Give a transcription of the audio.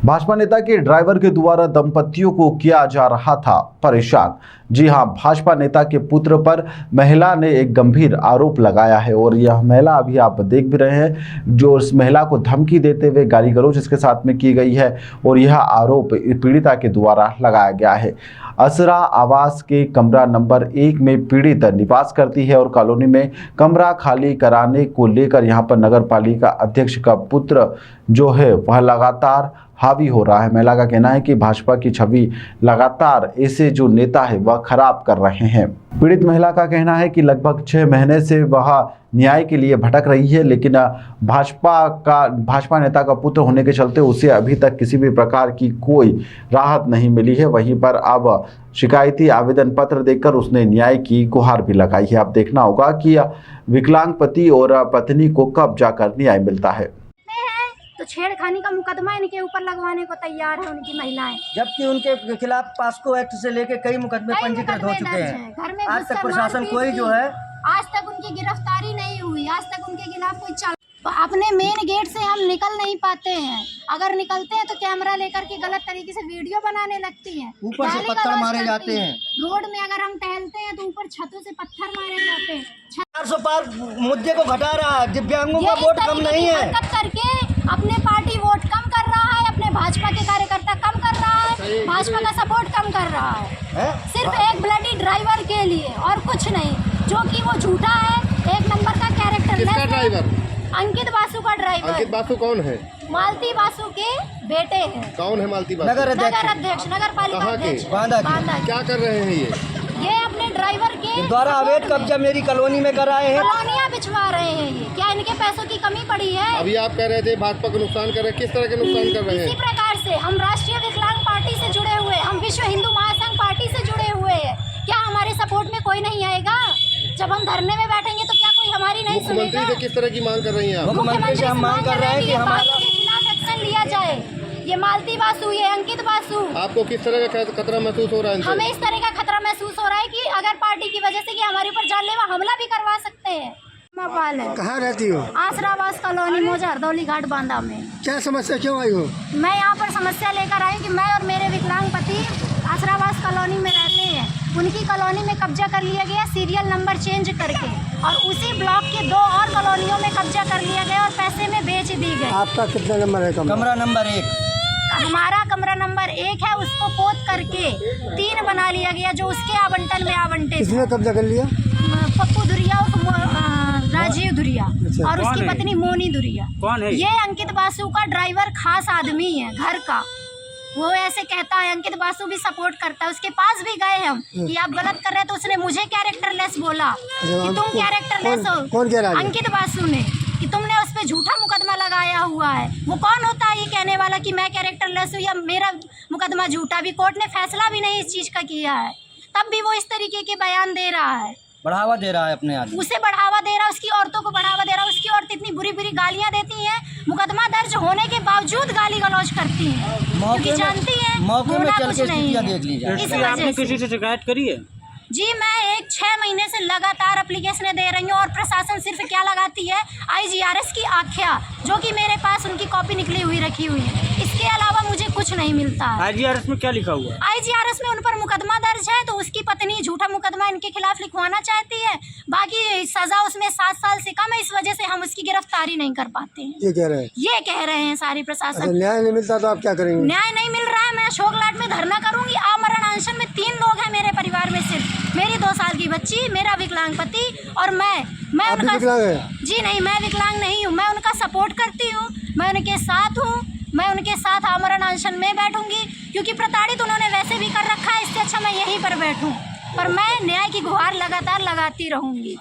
भाजपा नेता के ड्राइवर के द्वारा दंपतियों को किया जा रहा था परेशान। जी हां, भाजपा नेता के पुत्र पर महिला ने एक गंभीर आरोप लगाया है और यह महिला अभी आप देख भी रहे हैं जो उस महिला को धमकी देते हुए गाली गलौज इसके साथ में की गई है और यह आरोप पीड़िता के द्वारा लगाया गया है। असरा आवास के कमरा नंबर 1 में पीड़ित निवास करती है और कॉलोनी में कमरा खाली कराने को लेकर यहां पर नगर पालिका अध्यक्ष का पुत्र जो है वह लगातार हावी हो रहा है। महिला का कहना है कि भाजपा की छवि लगातार ऐसे जो नेता है वह खराब कर रहे हैं। पीड़ित महिला का कहना है कि लगभग 6 महीने से वह न्याय के लिए भटक रही है, लेकिन भाजपा नेता का पुत्र होने के चलते उसे अभी तक किसी भी प्रकार की कोई राहत नहीं मिली है। वहीं पर अब शिकायती आवेदन पत्र देकर उसने न्याय की गुहार भी लगाई है। अब देखना होगा कि विकलांग पति और पत्नी को कब जाकर न्याय मिलता है। तो छेड़खानी का मुकदमा इनके ऊपर लगवाने को तैयार है उनकी महिलाएं, जबकि उनके खिलाफ पास्को एक्ट से लेके कई मुकदमे पंजीकृत हो चुके हैं। घर में आज तक प्रशासन कोई जो है आज तक उनकी गिरफ्तारी नहीं हुई, आज तक उनके खिलाफ कोई अपने मेन गेट से हम निकल नहीं पाते हैं। अगर निकलते हैं तो कैमरा लेकर के गलत तरीके से वीडियो बनाने लगती हैं, ऊपर से पत्थर मारे जाते हैं। रोड में अगर हम टहलते हैं तो ऊपर छतों से पत्थर मारे जाते हैं। 400 पार मुद्दे को घटा रहा है। दिव्यांगों का वोट कम नहीं है करके अपने पार्टी वोट कम कर रहा है, अपने भाजपा के कार्यकर्ता कम कर रहा है, भाजपा का सपोर्ट कम कर रहा है सिर्फ एक ब्लडी ड्राइवर के लिए और कुछ नहीं, जो कि वो झूठा है, एक नंबर का कैरेक्टर। अंकित बासु का ड्राइवर। अंकित बासु कौन है? मालती बासु के बेटे हैं। कौन है मालती बासु? नगर अध्यक्ष, नगर पालिका अध्यक्ष। बांदा क्या कर रहे हैं ये अपने ड्राइवर के द्वारा अवैध कब्जा मेरी कॉलोनी में कराए हैं। कॉलोनियां बिछवा रहे हैं। ये क्या इनके पैसों की कमी पड़ी है? अभी आप कह रहे थे भाजपा को नुकसान कर रहे हैं, किस तरह के नुकसान कर रहे हैं? इसी प्रकार से हम राष्ट्रीय विकलांग पार्टी से जुड़े हुए, हम विश्व हिंदू महासंघ पार्टी से जुड़े हुए हैं। क्या हमारे सपोर्ट में कोई नहीं आएगा? जब हम धरने में बैठेंगे तो क्या कोई हमारी नहीं सुनेगा? मुख्यमंत्री से किस तरह की मांग कर रही हैं आप? मुख्यमंत्री से हम मांग कर रहे हैं कि हमारे खिलाफ एक्शन लिया जाए। ये मालती बासु, ये अंकित बासु। आपको किस तरह का खतरा महसूस हो रहा है? हमें इस तरह का खतरा महसूस हो रहा है कि अगर पार्टी की वजह से कि हमारे ऊपर जानलेवा हमला भी करवा सकते हैं। कहाँ रहती हो? आसरावास कॉलोनी, मोजा हरदौली घाट, बांदा में। क्या समस्या, क्यों आई हो? मैं यहाँ पर समस्या लेकर आई कि मैं और मेरे विकलांग पति आसरावास कॉलोनी में रहते हैं। उनकी कॉलोनी में कब्जा कर लिया गया सीरियल नंबर चेंज करके, और उसी ब्लॉक के 2 और कॉलोनियों में कब्जा कर लिया गया और पैसे में बेच दी गई। आपका कितना नंबर है? कमरा नंबर 1। हमारा कमरा नंबर 1 है, उसको पोत करके 3 बना लिया गया, जो उसके आवंटन में आवंटित। किसने कब्जा कर लिया? पप्पू धुरिया और राजीव धुरिया और उसकी पत्नी मोनी धुरिया। कौन है? ये अंकित बासु का ड्राइवर खास आदमी है घर का। वो ऐसे कहता है, अंकित बासु भी सपोर्ट करता है। उसके पास भी गए हम कि आप गलत कर रहे हैं, तो उसने मुझे कैरेक्टरलेस बोला कि तुम कैरेक्टरलेस हो। कौन कह रहा है? अंकित बासु ने, कि तुमने उस पे झूठा मुकदमा लगाया हुआ है। वो कौन होता है ये कहने वाला कि मैं कैरेक्टरलेस हूँ या मेरा मुकदमा झूठा? भी कोर्ट ने फैसला भी नहीं इस चीज का किया है, तब भी वो इस तरीके के बयान दे रहा है, बढ़ावा दे रहा है अपने आदमी। उसे बढ़ावा दे रहा है, उसकी औरतों को बढ़ावा दे रहा है। उसकी औरत इतनी बुरी बुरी गालियां देती हैं, मुकदमा दर्ज होने के बावजूद गाली गलौज करती हैं, क्योंकि जानती हैं मौके में चल के नहीं है। देख लीजिए। इस वजह से किसी से शिकायत करी है? जी, मैं 6 महीने से लगातार एप्लीकेशन दे रही हूँ और प्रशासन सिर्फ क्या लगाती है, IGRS की आख्या, जो कि मेरे पास उनकी कॉपी निकली हुई रखी हुई है। इसके अलावा मुझे कुछ नहीं मिलता है। IGRS में क्या लिखा हुआ है? IGRS में उन पर मुकदमा दर्ज है, तो उसकी पत्नी झूठा मुकदमा इनके खिलाफ लिखवाना चाहती है। बाकी सजा उसमें 7 साल से कम है, इस वजह से हम उसकी गिरफ्तारी नहीं कर पाते हैं। ये कह रहे हैं सारी प्रशासन। न्याय नहीं मिलता तो आप क्या करेंगे? न्याय नहीं मिल रहा है, मैं अशोक लाट में धरना करूंगी। आमरण अनशन में 3 लोग हैं मेरे परिवार में, सिर्फ मेरी 2 साल की बच्ची, मेरा विकलांग पति और मैं उनका। जी नहीं, मैं विकलांग नहीं हूँ, मैं उनका सपोर्ट करती हूँ, मैं उनके साथ हूँ। मैं उनके साथ आमरण अनशन में बैठूंगी, क्योंकि प्रताड़ित उन्होंने वैसे भी कर रखा है। इससे अच्छा मैं यहीं पर बैठूं, पर मैं न्याय की गुहार लगातार लगाती रहूंगी।